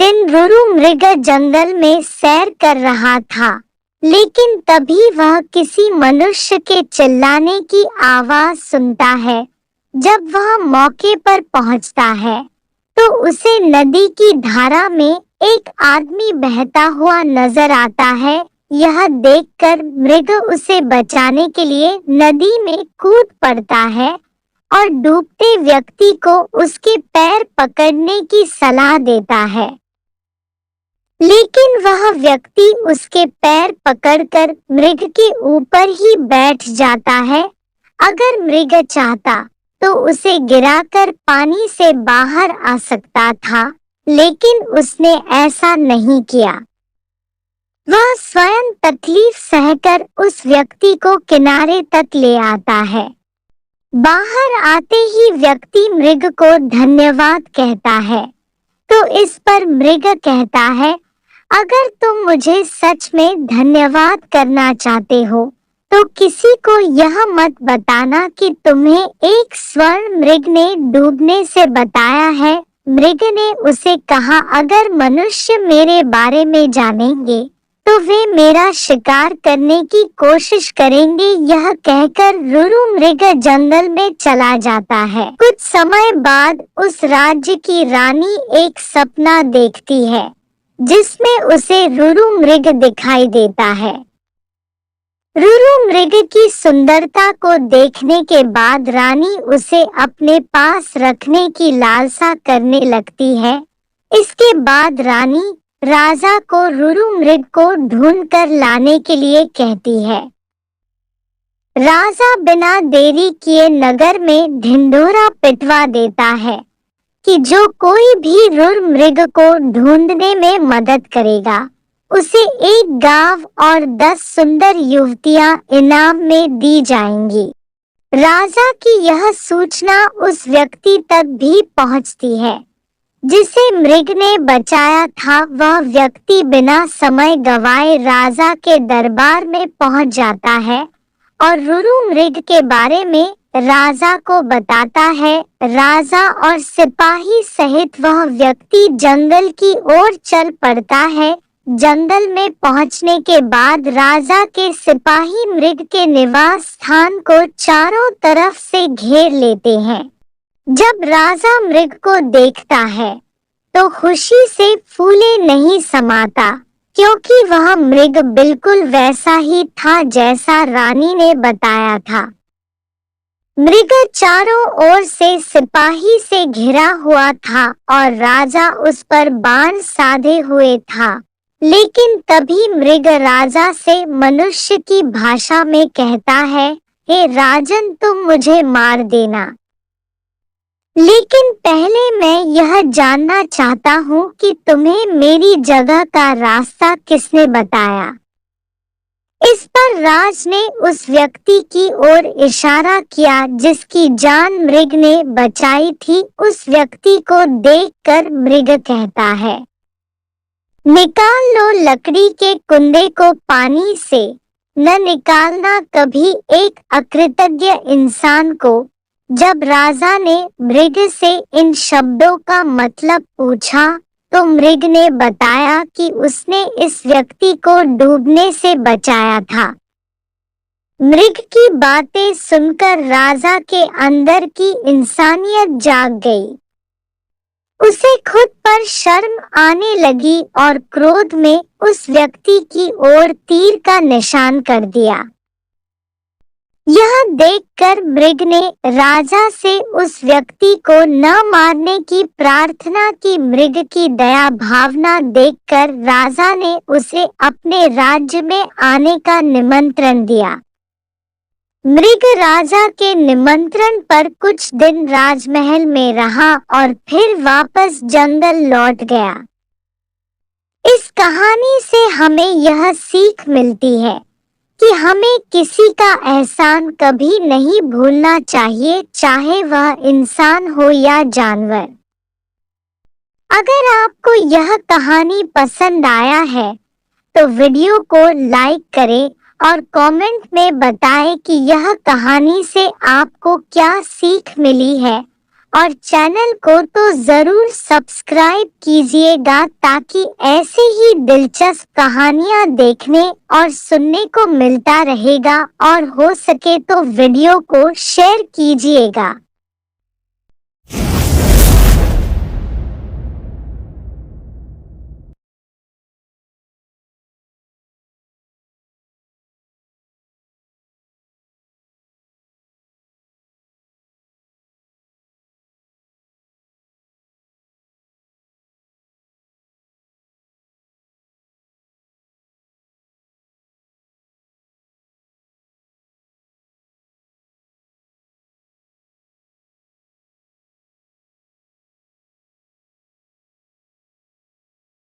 दिन रुरु मृग जंगल में सैर कर रहा था, लेकिन तभी वह किसी मनुष्य के चिल्लाने की आवाज सुनता है। जब वह मौके पर पहुंचता है, तो उसे नदी की धारा में एक आदमी बहता हुआ नजर आता है। यह देखकर मृग उसे बचाने के लिए नदी में कूद पड़ता है और डूबते व्यक्ति को उसके पैर पकड़ने की सलाह देता है। लेकिन वह व्यक्ति उसके पैर पकड़कर मृग के ऊपर ही बैठ जाता है। अगर मृग चाहता तो उसे गिराकर पानी से बाहर आ सकता था, लेकिन उसने ऐसा नहीं किया। वह स्वयं तकलीफ सहकर उस व्यक्ति को किनारे तक ले आता है। बाहर आते ही व्यक्ति मृग को धन्यवाद कहता है, तो इस पर मृग कहता है, अगर तुम मुझे सच में धन्यवाद करना चाहते हो तो किसी को यह मत बताना कि तुम्हें एक स्वर्ण मृग ने डूबने से बताया है। मृग ने उसे कहा, अगर मनुष्य मेरे बारे में जानेंगे तो वे मेरा शिकार करने की कोशिश करेंगे। यह कहकर रुरु मृग जंगल में चला जाता है। कुछ समय बाद उस राज्य की रानी एक सपना देखती है, जिसमें उसे रुरु मृग दिखाई देता है। रुरु मृग की सुंदरता को देखने के बाद रानी उसे अपने पास रखने की लालसा करने लगती है। इसके बाद रानी राजा को रुरु मृग को ढूंढकर लाने के लिए कहती है। राजा बिना देरी किए नगर में ढिंढोरा पिटवा देता है कि जो कोई भी रुरु मृग को ढूंढने में मदद करेगा उसे एक गांव और 10 सुंदर युवतियां इनाम में दी जाएंगी। राजा की यह सूचना उस व्यक्ति तक भी पहुंचती है जिसे मृग ने बचाया था। वह व्यक्ति बिना समय गवाए राजा के दरबार में पहुंच जाता है और रुरु मृग के बारे में राजा को बताता है। राजा और सिपाही सहित वह व्यक्ति जंगल की ओर चल पड़ता है। जंगल में पहुंचने के बाद राजा के सिपाही मृग के निवास स्थान को चारों तरफ से घेर लेते हैं। जब राजा मृग को देखता है तो खुशी से फूले नहीं समाता, क्योंकि वह मृग बिल्कुल वैसा ही था जैसा रानी ने बताया था। मृग चारों ओर से सिपाही से घिरा हुआ था और राजा उस पर बाण साधे हुए था। लेकिन तभी मृग राजा से मनुष्य की भाषा में कहता है, हे राजन, तुम मुझे मार देना, लेकिन पहले मैं यह जानना चाहता हूँ कि तुम्हें मेरी जगह का रास्ता किसने बताया। इस पर राज ने उस व्यक्ति की ओर इशारा किया जिसकी जान मृग ने बचाई थी। उस व्यक्ति को देखकर मृग कहता है, निकाल लो लकड़ी के कुंदे को पानी से, न निकालना कभी एक अकृतज्ञ इंसान को। जब राजा ने मृग से इन शब्दों का मतलब पूछा तो मृग ने बताया कि उसने इस व्यक्ति को डूबने से बचाया था। मृग की बातें सुनकर राजा के अंदर की इंसानियत जाग गई। उसे खुद पर शर्म आने लगी और क्रोध में उस व्यक्ति की ओर तीर का निशान कर दिया। यह देखकर मृग ने राजा से उस व्यक्ति को न मारने की प्रार्थना की। मृग की दया भावना देखकर राजा ने उसे अपने राज्य में आने का निमंत्रण दिया। मृग राजा के निमंत्रण पर कुछ दिन राजमहल में रहा और फिर वापस जंगल लौट गया। इस कहानी से हमें यह सीख मिलती है कि हमें किसी का एहसान कभी नहीं भूलना चाहिए, चाहे वह इंसान हो या जानवर। अगर आपको यह कहानी पसंद आया है तो वीडियो को लाइक करें और कमेंट में बताएं कि यह कहानी से आपको क्या सीख मिली है। और चैनल को तो जरूर सब्सक्राइब कीजिएगा ताकि ऐसे ही दिलचस्प कहानियां देखने और सुनने को मिलता रहेगा और हो सके तो वीडियो को शेयर कीजिएगा।